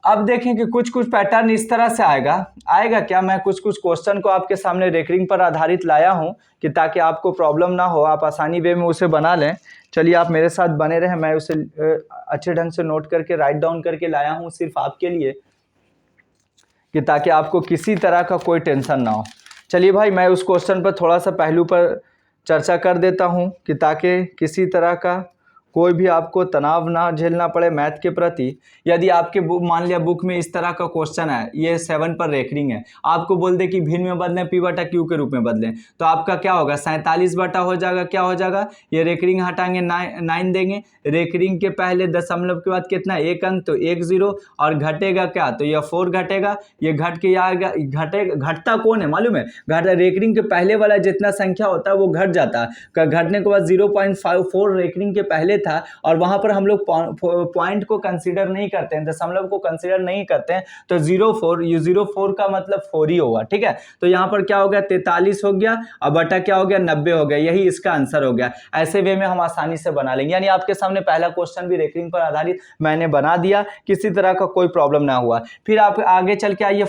अब देखें कि कुछ कुछ पैटर्न इस तरह से आएगा क्या, मैं कुछ कुछ क्वेश्चन को आपके सामने रेकरिंग पर आधारित लाया हूं कि ताकि आपको प्रॉब्लम ना हो, आप आसानी वे में उसे बना लें। चलिए आप मेरे साथ बने रहें, मैं उसे अच्छे ढंग से नोट करके राइट डाउन करके लाया हूं सिर्फ आपके लिए, कि ताकि आपको किसी तरह का कोई टेंशन ना हो। चलिए भाई मैं उस क्वेश्चन पर थोड़ा सा पहलू पर चर्चा कर देता हूं कि ताकि किसी तरह का कोई भी आपको तनाव ना झेलना पड़े मैथ के प्रति। यदि आपके बुक मान लिया बुक में इस तरह का क्वेश्चन है, ये 7 पर रेकरिंग है, आपको बोल दे कि भिन्न में बदलें, p बटा q के रूप में बदलें, तो आपका क्या होगा, 47 बटा हो जाएगा, क्या हो जाएगा, ये रेकरिंग हटाएंगे 9 देंगे, रेकरिंग के पहले दशमलव के बाद कितना, 1 अंक, तो 1 0, और घटेगा क्या, तो यह 4 घटेगा, ये घट के आएगा, घटता कौन है मालूम है, रेकरिंग के पहले वाला जितना संख्या होता है वो घट जाता है, घटने के बाद 0.54 रेकरिंग के पहले था, और वहां पर हम लोग पॉइंट को कंसीडर नहीं करते हैं, दशमलव को कंसीडर नहीं करते हैं, तो 04 का मतलब 4 ही होगा। ठीक है, तो यहां पर क्या हो गया, 43 हो गया, और बटा क्या हो गया, 90 हो गया, यही इसका आंसर हो गया। ऐसे वे में हम आसानी से बना लेंगे, यानी आपके सामने पहला क्वेश्चन भी रेकरिंग पर आधारित मैंने बना दिया, किसी तरह का कोई प्रॉब्लम ना हुआ। फिर आप आगे चल के आइए,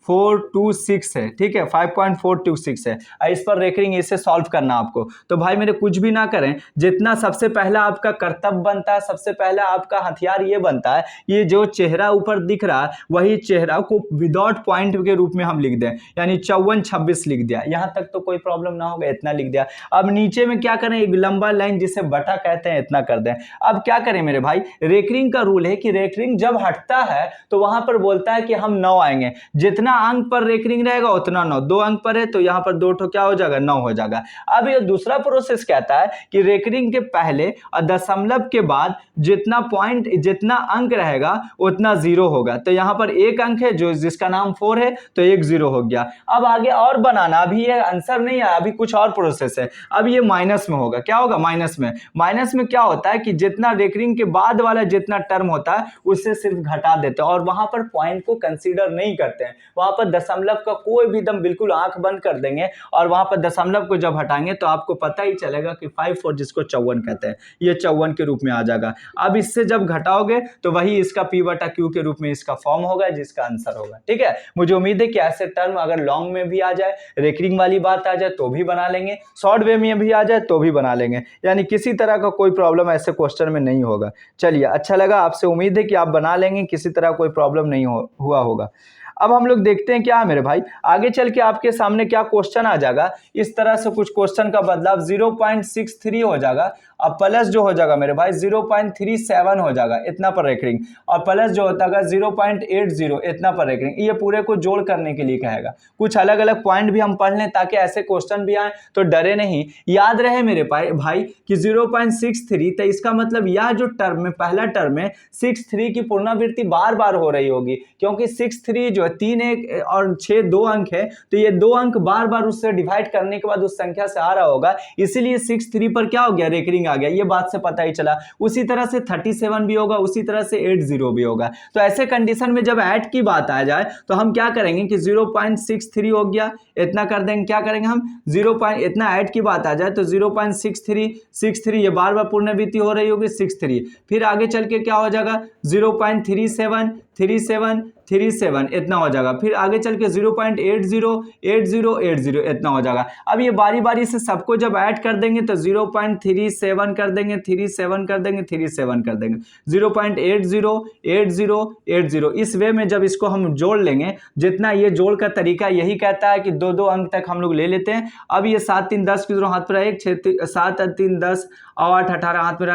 5.426 है, ठीक है, 5.426 है, इस पर रेकरिंग इसे सॉल्व करना आपको। तो भाई मेरे कुछ भी ना करें, जितना सबसे पहला आपका कर्तव्य बनता है, सबसे पहला आपका हथियार ये बनता है, ये जो चेहरा ऊपर दिख रहा है वही चेहरा को विदाउट पॉइंट के रूप में हम लिख दें, यानी 5426 लिख दिया, यहां तक तो कोई प्रॉब्लम ना होगा, इतना लिख दिया। अब नीचे में क्या करें, एक लंबा लाइन जिसे बटा कहते हैं, इतना कर दें। अब क्या करें मेरे भाई, रेकरिंग का रूल है कि रेकरिंग जब हटता है तो वहां पर बोलता है कि हम 9 आएंगे, जितना अंक पर रेकरिंग रहेगा उतना 9, 2 अंक पर है तो यहां पर 2 तो क्या हो जाएगा, 9 हो जाएगा। अब ये दूसरा प्रोसेस कहता है कि रेकरिंग के पहले और दशमलव के बाद जितना पॉइंट, जितना अंक रहेगा उतना 0 होगा, तो यहां पर 1 अंक है जो जिसका नाम 4 है, तो 1 0 हो गया। अब आगे और बनाना, अभी ये आंसर नहीं है, अभी कुछ और प्रोसेस है। अब ये माइनस में होगा, क्या होगा, माइनस में। माइनस में क्या होता है कि जितना रेकरिंग के बाद वाला जितना टर्म होता है उससे सिर्फ घटा देते हैं, और वहां पर पॉइंट को कंसीडर नहीं करते हैं, वहां पर दशमलव का कोई भी दम बिल्कुल आंख बंद कर देंगे, और वहां पर दशमलव को जब हटाएंगे तो आपको पता ही चलेगा कि 54 जिसको 54 कहते हैं, ये 54 के रूप में आ जाएगा। अब इससे जब घटाओगे तो वही इसका p बटा q के रूप में इसका फॉर्म होगा, जिसका आंसर होगा। ठीक है, मुझे उम्मीद है कि ऐसे टर्म अगर लॉन्ग में भी आ जाए, रेकरिंग वाली बात आ जाए तो भी बना लेंगे, शॉर्ट वे में भी आ जाए तो भी बना लेंगे, यानी किसी तरह का कोई प्रॉब्लम ऐसे क्वेश्चन में नहीं होगा। चलिए अच्छा लगा, आपसे उम्मीद है कि आप बना लेंगे, किसी तरह कोई प्रॉब्लम नहीं हुआ होगा। अब हम लोग देखते हैं क्या है मेरे भाई, आगे चल के आपके सामने क्या क्वेश्चन आ जाएगा। इस तरह से कुछ क्वेश्चन का बदलाव 0.63 हो जाएगा, अब प्लस जो हो जाएगा मेरे भाई 0.37 हो जाएगा इतना पर रेकरिंग, और प्लस जो होता है 0.80 इतना पर रेकरिंग। ये पूरे को जोड़ करने के लिए कहेगा। कुछ अलग अलग पॉइंट भी हम पढ़ लें ताकि ऐसे क्वेश्चन भी आए तो डरे नहीं। याद रहे मेरे भाई कि 0.63, तो इसका मतलब यह जो टर्म में पहला टर्म में 63 की पुनरावृत्ति बार बार हो रही होगी, क्योंकि 63 जो है 3 1 और 6 2 अंक है, तो ये 2 अंक बार बार उससे डिवाइड करने के बाद उस संख्या से आ रहा होगा, इसीलिए 63 पर क्या हो गया, रेकरिंग आ गया। ये बात से पता ही चला। उसी तरह से 37 भी होगा, उसी तरह से 80 भी होगा। तो ऐसे कंडीशन में जब ऐड की बात आ जाए तो हम क्या करेंगे कि 0.63 हो गया इतना कर देंगे, क्या करेंगे हम 0. इतना ऐड की बात आ जाए तो 0.63 ये बार बार पुनरावृत्ति हो रही होगी 63, फिर आगे चल के क्या हो जाएगा 0.37 इतना हो जाएगा, फिर आगे चल के 0.80 इतना हो जाएगा। अब ये बारी बारी से सबको जब ऐड कर देंगे तो 0.37 कर देंगे, 37 कर देंगे, 37 कर देंगे, 0.80 इस वे में जब इसको हम जोड़ लेंगे, जितना ये जोड़ का तरीका यही कहता है कि 2 अंक तक हम लोग ले लेते हैं। अब ये 7 3 10 की हाथ पर 1, 7 3 10 और 8 18 हाथ पर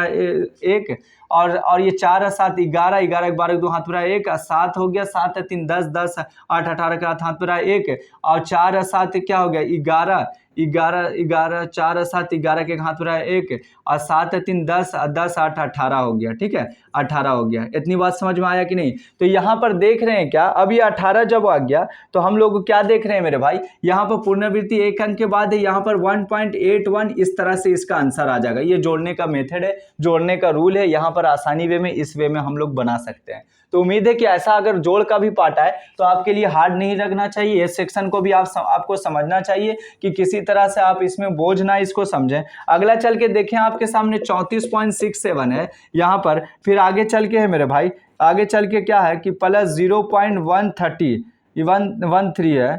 1, और ये 4 7 11 11 12 2 हाथ पर 1, 7 हो गया, 7 3 10 10 8 18 का हाथ पर 1, और 4 7 क्या हो गया 11 11 4 7 11 के हाथ पर 1, और 7 3 10 10 8 18 हो गया। ठीक है, 18 हो गया। इतनी बात समझ में आया कि नहीं? तो यहाँ पर देख रहे हैं क्या, अब ये 18 जब आ गया तो हम लोग क्या देख रहे हैं मेरे भाई, यहाँ पर पुनरावृत्ति 1 अंक के बाद है, यहाँ पर 1.81 इस तरह से इसका आंसर आ जाएगा। ये जोड़ने का मेथड है, जोड़ने का रूल है, यहाँ पर आसानी वे में इस वे में हम लोग बना सकते हैं। तो उम्मीद है कि ऐसा अगर जोड़ का भी पार्ट आए तो आपके लिए हार्ड नहीं लगना चाहिए। इस सेक्शन को भी आपको समझना चाहिए कि किसी तरह से आप इसमें बोझ ना इसको समझें। अगला चल के देखें, आपके सामने 34.67 है यहाँ पर, फिर आगे चल के है मेरे भाई, आगे चल के क्या है कि प्लस 0.13 है,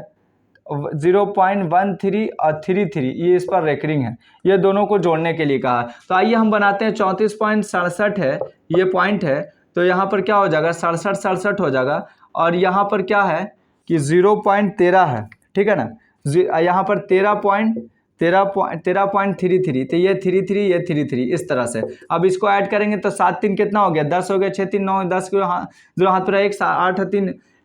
0.13 और 33 ये इस पर रेकरिंग है, ये दोनों को जोड़ने के लिए कहा। तो आइए हम बनाते हैं 34.67 है ये पॉइंट है, तो यहाँ पर क्या हो जाएगा 67 हो जाएगा, और यहाँ पर क्या है कि 0.13 है, ठीक है ना, यहाँ पर 13.33, तो ये 33 ये 33 इस तरह से। अब इसको ऐड करेंगे तो 7 3 कितना हो गया 10 हो गया, 6 3 9 10 के हाथ पर 1,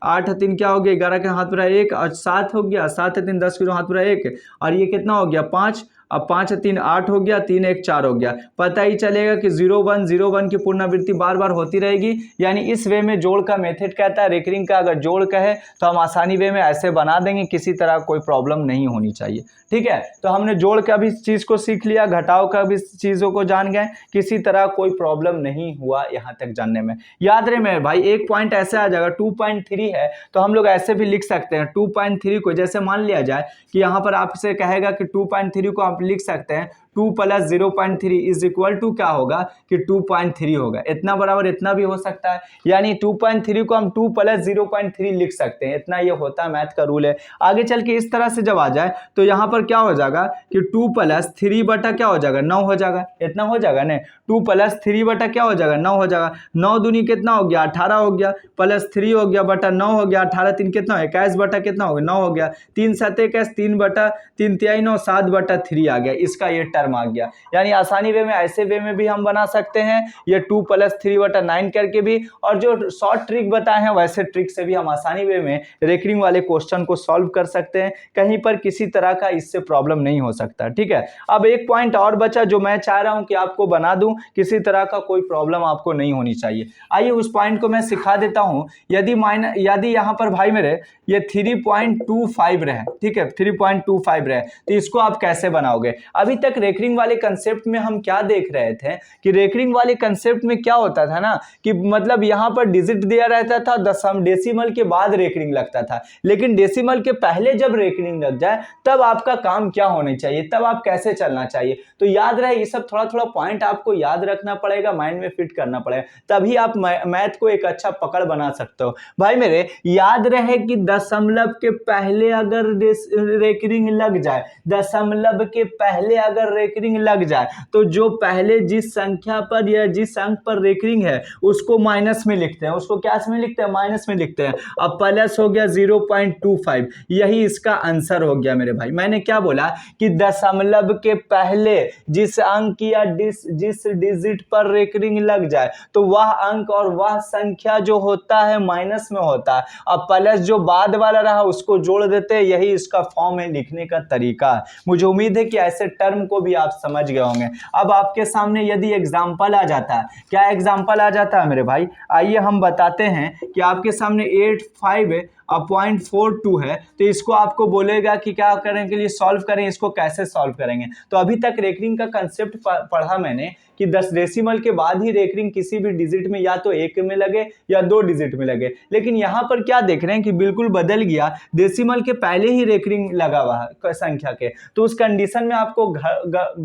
8 3 क्या हो गया 11 के हाथ पर 1, और 7 हो गया, 7 3 10 के हाथ पर 1, और ये कितना हो गया 5, अब 5 3 8 हो गया, 3 1 4 हो गया। पता ही चलेगा कि 0 1 की पुनरावृत्ति बार बार होती रहेगी, यानी इस वे में जोड़ का मेथड कहता है। रेकरिंग का अगर जोड़ कहे तो हम आसानी वे में ऐसे बना देंगे, किसी तरह कोई प्रॉब्लम नहीं होनी चाहिए। ठीक है, तो हमने जोड़ का भी चीज़ को सीख लिया, घटाव का भी चीज़ों को जान गए, किसी तरह कोई प्रॉब्लम नहीं हुआ यहाँ तक जानने में। याद रहे मेरे भाई, एक पॉइंट ऐसे आ जाएगा 2.3 है तो हम लोग ऐसे भी लिख सकते हैं 2.3 को, जैसे मान लिया जाए कि यहाँ पर आपसे कहेगा कि 2.3 को आप लिख सकते हैं 2 + 0.3 इज इक्वल टू क्या होगा कि 2.3 होगा, इतना बराबर इतना भी हो सकता है, यानी 2.3 को हम 2 + 0.3 लिख सकते हैं, इतना ये होता है, मैथ का रूल है। आगे चल के इस तरह से जब आ जाए तो यहाँ पर क्या हो जाएगा कि 2 + 3 बटा क्या हो जाएगा 9 हो जाएगा, इतना हो जाएगा ना, 2 + 3 बटा क्या हो जाएगा 9 हो जाएगा, 9 दूनी कितना हो गया 18 हो गया, +3 हो गया बटा 9 हो गया, 18 3 कितना हो 21 बटा कितना हो गया 9 हो गया, 3 7 21, 3 बटा 3 3 9 7 बटा 3 आ गया, इसका ये टर्म आ गया। यानी आसानी वे में ऐसे वे में भी हम बना सकते हैं, ये 2 + 3 बटा 9 करके भी, और जो शॉर्ट ट्रिक बताए हैं वैसे ट्रिक से भी हम आसानी वे में रेकरिंग वाले क्वेश्चन को सॉल्व कर सकते हैं, कहीं पर किसी तरह का इससे प्रॉब्लम नहीं हो सकता। ठीक है, अब एक पॉइंट और बचा जो मैं चाह रहा हूं कि आपको बना दूं, किसी तरह का कोई प्रॉब्लम आपको नहीं होनी चाहिए। आइए उस पॉइंट को मैं सिखा देता हूं। यदि यहाँ पर भाई मेरे ये 3.25 रहे, ठीक है 3.25 रहे, तो इसको आप कैसे बनाओगे? अभी तक रेकरिंग वाले कंसेप्ट में हम क्या देख रहे थे कि रेकरिंग वाले कंसेप्ट में क्या होता था ना कि मतलब यहाँ पर डिजिट दिया रहता था, दशम डेसिमल के बाद रेकरिंग लगता था, लेकिन डेसिमल के पहले जब रेकरिंग लग जाए तब आपका काम क्या होना चाहिए, तब आप कैसे चलना चाहिए। तो याद रहे, ये सब थोड़ा थोड़ा पॉइंट आपको याद रखना पड़ेगा, माइंड में फिट करना पड़ेगा, तभी आप मैथ को एक अच्छा पकड़ बना सकते हो। भाई मेरे याद रहे कि दशमलव के पहले अगर रेकरिंग लग जाए, दशमलव के पहले अगर रेकरिंग लग जाए तो जो पहले जिस संख्या पर या जिस अंक पर रेकरिंग है उसको माइनस में लिखते हैं, उसको क्या में लिखते हैं, माइनस में लिखते हैं। अब प्लस हो गया 0.25, यही इसका आंसर हो गया मेरे भाई। मैंने क्या बोला कि दशमलव के पहले जिस अंक या जिस डिजिट पर रेकरिंग लग जाए तो वह अंक और वह संख्या जो होता है माइनस में होता है। अब प्लस जो बाद वाला रहा उसको जोड़ देते हैं, यही इसका फॉर्म में लिखने का तरीका है। मुझे उम्मीद है कि ऐसे टर्म को भी आप समझ गए होंगे। अब आपके सामने यदि एग्जाम्पल आ जाता है, क्या एग्जाम्पल आ जाता है मेरे भाई, आइए हम बताते हैं कि आपके सामने 85.42 है, तो इसको आपको बोलेगा कि क्या करने के लिए सॉल्व करें, इसको कैसे सॉल्व करेंगे। तो अभी तक रेकरिंग का कंसेप्ट पढ़ा मैंने कि 10 डेसिमल के बाद ही रेकरिंग किसी भी डिजिट में या तो 1 में लगे या 2 डिजिट में लगे, लेकिन यहाँ पर क्या देख रहे हैं कि बिल्कुल बदल गया, डेसिमल के पहले ही रेकरिंग लगा हुआ है संख्या के। तो उस कंडीशन में आपको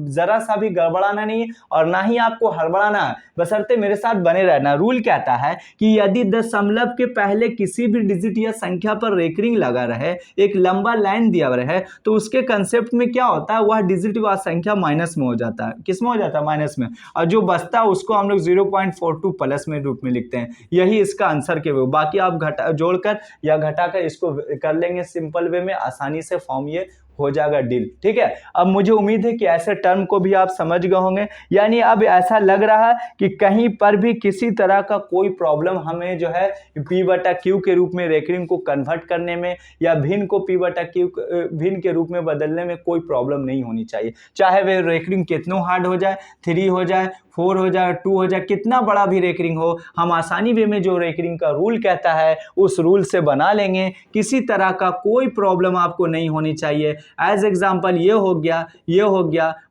जरा सा भी गड़बड़ाना नहीं है और ना ही आपको हड़बड़ाना है, बशर्ते मेरे साथ बने रहना। रूल कहता है कि यदि दशमलव के पहले किसी भी डिजिट या संख्या पर रेकरिंग लगा रहे, एक लंबा लाइन दिया रहे, तो उसके कंसेप्ट में क्या होता है, वह डिजिट व संख्या माइनस में हो जाता है। किस में हो जाता है, माइनस में, और जो बचता है उसको हम लोग 0.42 प्लस में रूप में लिखते हैं। यही इसका आंसर के वे, बाकी आप जोड़कर या घटाकर इसको कर लेंगे सिंपल वे में, आसानी से फॉर्म ये हो जाएगा डील। ठीक है, अब मुझे उम्मीद है कि ऐसे टर्म को भी आप समझ गए होंगे। यानी अब ऐसा लग रहा है कि कहीं पर भी किसी तरह का कोई प्रॉब्लम हमें जो है P/Q के रूप में रेकरिंग को कन्वर्ट करने में या भिन्न को P/Q भिन्न के रूप में बदलने में कोई प्रॉब्लम नहीं होनी चाहिए। चाहे वे रेकरिंग कितना हार्ड हो जाए, 3 हो जाए, 4 हो जाए, 2 हो जाए, कितना बड़ा भी रेकरिंग हो, हम आसानी वे में जो रेकरिंग का रूल कहता है उस रूल से बना लेंगे। किसी तरह का कोई प्रॉब्लम आपको नहीं होनी चाहिए। एज एग्जाम्पल ये हो गया,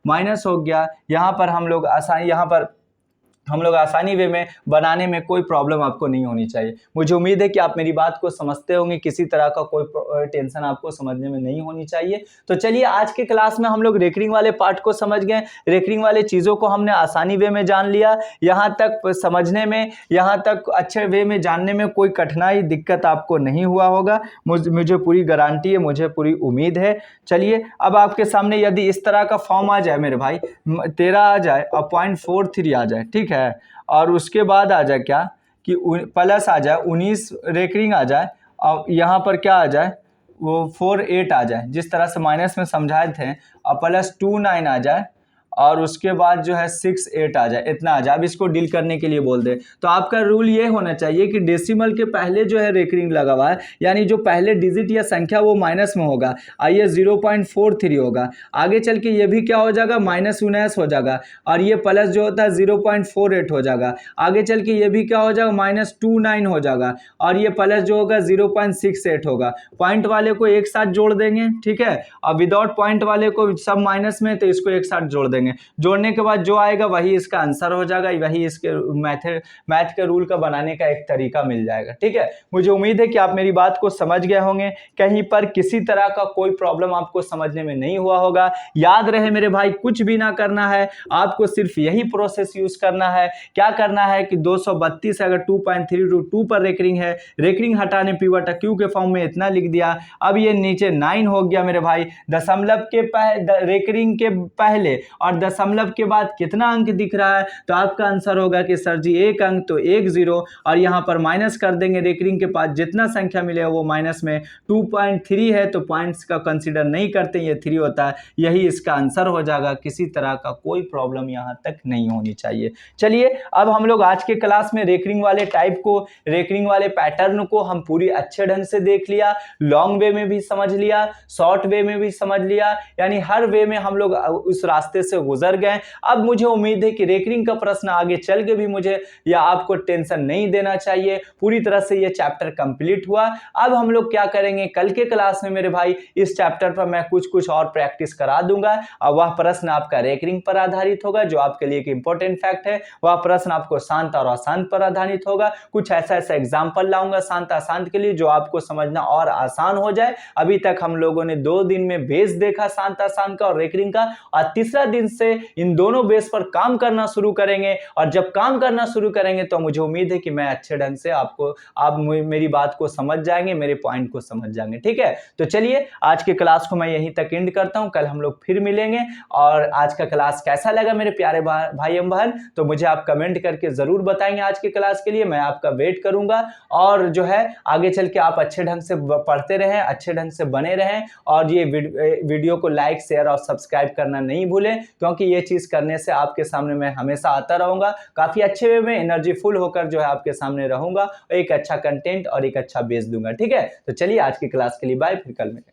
माइनस हो गया, यहाँ पर हम लोग आसानी वे में बनाने में कोई प्रॉब्लम आपको नहीं होनी चाहिए। मुझे उम्मीद है कि आप मेरी बात को समझते होंगे, किसी तरह का कोई टेंशन आपको समझने में नहीं होनी चाहिए। तो चलिए आज के क्लास में हम लोग रेकरिंग वाले पार्ट को समझ गए, रेकरिंग वाले चीज़ों को हमने आसानी वे में जान लिया। यहाँ तक समझने में, यहाँ तक अच्छे वे में जानने में कोई कठिनाई दिक्कत आपको नहीं हुआ होगा, मुझे पूरी गारंटी है, मुझे पूरी उम्मीद है। चलिए अब आपके सामने यदि इस तरह का फॉर्म आ जाए मेरे भाई, 13 आ जाए और 0.43 आ जाए, ठीक है, और उसके बाद आ जाए क्या कि प्लस आ जाए 19 रेकरिंग आ जाए, और यहाँ पर क्या आ जाए वो 48 आ जाए, जिस तरह से माइनस में समझाए थे, और प्लस 29 आ जाए, और उसके बाद जो है 68 आ जाए, इतना आ जाए। अब इसको डील करने के लिए बोल दे तो आपका रूल ये होना चाहिए कि डेसिमल के पहले जो है रेकरिंग लगा हुआ है, यानी जो पहले डिजिट या संख्या वो माइनस में होगा, आइए 0.43 होगा, आगे चल के ये भी क्या हो जाएगा, -19 हो जाएगा, और ये प्लस जो होता है 0.48 हो जाएगा, आगे चल के ये भी क्या हो जाएगा, -29 हो जाएगा, और ये प्लस जो होगा 0.68 होगा। पॉइंट वाले को एक साथ जोड़ देंगे, ठीक है, और विदाउट पॉइंट वाले को सब माइनस में, तो इसको एक साथ जोड़ देंगे। जोड़ने के बाद जो आएगा वही इसका आंसर हो जाएगा, वही इसके मैथ के रूल का बनाने का एक तरीका मिल जाएगा। ठीक है, मुझे उम्मीद है कि आप मेरी बात को समझ गए होंगे, कहीं पर किसी तरह का कोई प्रॉब्लम आपको समझने में नहीं हुआ होगा। याद रहे मेरे भाई, कुछ भी ना करना है, आपको सिर्फ यही प्रोसेस यूज करना है। क्या करना है कि 232 अगर 2.32 पर रेकरिंग है, रेकरिंग हटाने P/Q के फॉर्म में इतना लिख दिया। अब ये नीचे 9 हो गया मेरे भाई, दशमलव के रेकरिंग के पहले और दशमलव के बाद कितना अंक दिख रहा है, तो आपका आंसर होगा कि सर जी 1 अंक, तो 1 0, और यहाँ पर माइनस कर देंगे, रेकरिंग के पास जितना संख्या मिलेगा वो माइनस में। 2.3 है तो पॉइंट्स का कंसीडर नहीं करते, ये 3 होता है, यही इसका आंसर हो जाएगा। किसी तरह का कोई प्रॉब्लम यहाँ तक नहीं होनी चाहिए। चलिए अब हम लोग आज के क्लास में रेकरिंग वाले टाइप को, रेकरिंग वाले पैटर्न को हम पूरी अच्छे ढंग से देख लिया, लॉन्ग वे में भी समझ लिया, शॉर्ट वे में भी समझ लिया, यानी हर वे में हम लोग उस रास्ते से गुजर गए। अब मुझे उम्मीद है कि रेकरिंग का प्रश्न आगे चल के भी मुझे या आपको टेंशन नहीं देना चाहिए, पूरी तरह से ये चैप्टर कंप्लीट हुआ। अब हम लोग क्या करेंगे, कल के क्लास में मेरे भाई इस चैप्टर पर मैं कुछ और प्रैक्टिस करा दूंगा, और वह प्रश्न आपका रेकरिंग पर आधारित होगा, जो आपके लिए एक इंपॉर्टेंट फैक्ट है। वह प्रश्न आपको शांत और अशांत पर आधारित होगा। कुछ ऐसा एग्जाम्पल लाऊंगा शांत अशांत के लिए, जो आपको समझना और आसान हो जाए। अभी तक हम लोगों ने 2 दिन में बेस देखा शांत अशांत का और रेकरिंग का, और तीसरा दिन से इन दोनों बेस पर काम करना शुरू करेंगे, और जब काम करना शुरू करेंगे तो मुझे उम्मीद है कि मैं अच्छे ढंग से आप मेरी बात को समझ जाएंगे, मेरे पॉइंट को समझ जाएंगे। ठीक है, तो चलिए आज की क्लास को मैं यहीं तक एंड करता हूं, कल हम लोग फिर मिलेंगे। और आज का क्लास कैसा लगा मेरे प्यारे भाई एवं बहन, तो मुझे आप कमेंट करके जरूर बताएंगे। आज की क्लास के लिए मैं आपका वेट करूंगा, और जो है आगे चल के आप अच्छे ढंग से पढ़ते रहें, अच्छे ढंग से बने रहें, और ये वीडियो को लाइक शेयर और सब्सक्राइब करना नहीं भूलें, क्योंकि ये चीज करने से आपके सामने मैं हमेशा आता रहूंगा, काफी अच्छे वे में एनर्जी फुल होकर जो है आपके सामने रहूंगा, एक अच्छा कंटेंट और एक अच्छा बेस दूंगा। ठीक है, तो चलिए आज की क्लास के लिए बाय, फिर कल मिलेंगे।